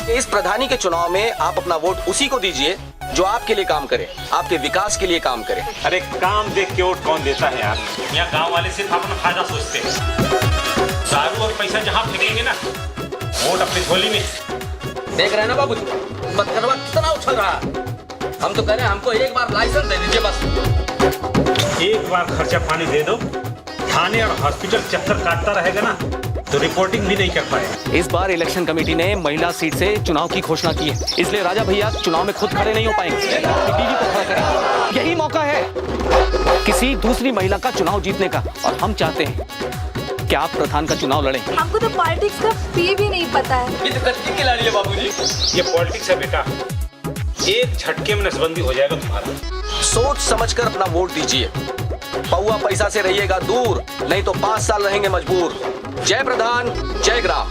इस प्रधानी के चुनाव में आप अपना वोट उसी को दीजिए जो आपके लिए काम करे, आपके विकास के लिए काम करे। अरे काम देख के वोट कौन देता है यार। यहाँ गांव वाले सिर्फ अपना फायदा सोचते हैं। दारू और पैसा जहाँ फेंकेंगे ना, वोट अपनी झोली में। देख रहे हैं ना बाबू, मतगणना कितना उछल रहा है। हम तो कह रहे हैं हमको एक बार लाइसेंस दे दीजिए बस। एक बार खर्चा पानी दे दो, थाने और हॉस्पिटल चक्कर काटता रहेगा ना तो रिपोर्टिंग भी नहीं कर पाएगा। इस बार इलेक्शन कमेटी ने महिला सीट से चुनाव की घोषणा की है, इसलिए राजा भैया चुनाव में खुद खड़े नहीं हो पाएंगे, बीवी को खड़ा करें। यही मौका है किसी दूसरी महिला का चुनाव जीतने का, और हम चाहते हैं कि आप प्रधान का चुनाव लड़ें। हमको तो पॉलिटिक्स का पी भी नहीं पता है। ये तो कच्ची खिलाड़ी है बाबूजी। ये पॉलिटिक्स है बेटा, एक झटके में नसबंदी हो जाएगा तुम्हारा। सोच समझकर अपना वोट दीजिए। पौआ पैसा से रहिएगा दूर, नहीं तो 5 साल रहेंगे मजबूर। जय प्रधान, जय ग्राम।